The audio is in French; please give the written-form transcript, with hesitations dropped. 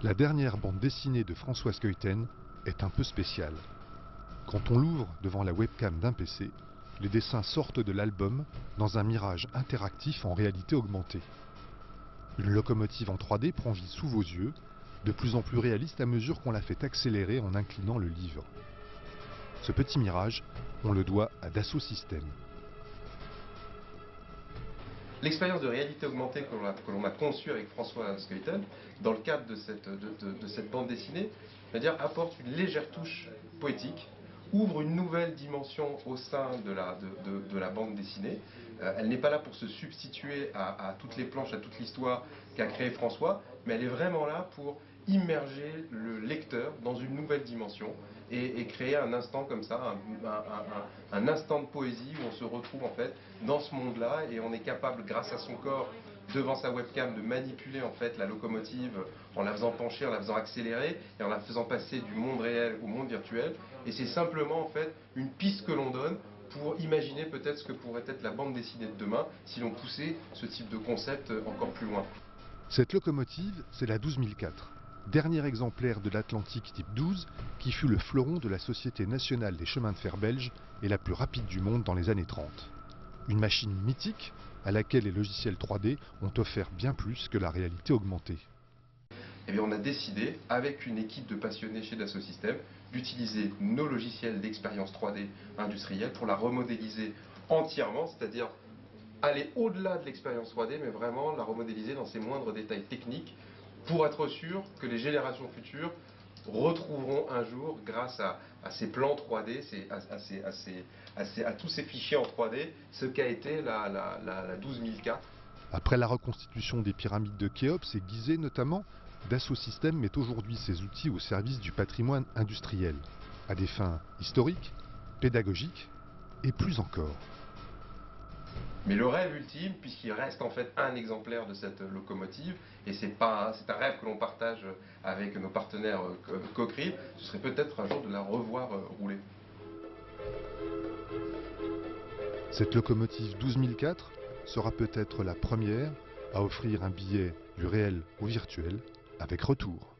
La dernière bande dessinée de François Skeuten est un peu spéciale. Quand on l'ouvre devant la webcam d'un PC, les dessins sortent de l'album dans un mirage interactif en réalité augmentée. Une locomotive en 3D prend vie sous vos yeux, de plus en plus réaliste à mesure qu'on la fait accélérer en inclinant le livre. Ce petit mirage, on le doit à Dassault Systèmes. L'expérience de réalité augmentée que l'on a conçue avec François Skeuten, dans le cadre de cette bande dessinée, c'est-à-dire apporte une légère touche poétique, ouvre une nouvelle dimension au sein de la bande dessinée. Elle n'est pas là pour se substituer à toutes les planches, à toute l'histoire qu'a créé François, mais elle est vraiment là pour immerger le lecteur dans une nouvelle dimension et créer un instant comme ça, un instant de poésie où on se retrouve en fait dans ce monde-là et on est capable, grâce à son corps, devant sa webcam, de manipuler en fait la locomotive en la faisant pencher, en la faisant accélérer et en la faisant passer du monde réel au monde virtuel. Et c'est simplement en fait une piste que l'on donne pour imaginer peut-être ce que pourrait être la bande dessinée de demain si l'on poussait ce type de concept encore plus loin. Cette locomotive, c'est la 12004, dernier exemplaire de l'Atlantique type 12 qui fut le fleuron de la Société nationale des chemins de fer belge et la plus rapide du monde dans les années 30. Une machine mythique à laquelle les logiciels 3D ont offert bien plus que la réalité augmentée. Eh bien, on a décidé, avec une équipe de passionnés chez Dassault Systèmes, d'utiliser nos logiciels d'expérience 3D industrielle pour la remodéliser entièrement, c'est-à-dire aller au-delà de l'expérience 3D, mais vraiment la remodéliser dans ses moindres détails techniques, pour être sûr que les générations futures retrouveront un jour, grâce à ces plans 3D, à tous ces fichiers en 3D, ce qu'a été la 12004. Après la reconstitution des pyramides de Khéops et Gizeh notamment, Dassault Systèmes met aujourd'hui ses outils au service du patrimoine industriel, à des fins historiques, pédagogiques et plus encore. Mais le rêve ultime, puisqu'il reste en fait un exemplaire de cette locomotive, et c'est un rêve que l'on partage avec nos partenaires Cochrane, ce serait peut-être un jour de la revoir rouler. Cette locomotive 12004 sera peut-être la première à offrir un billet du réel au virtuel avec retour.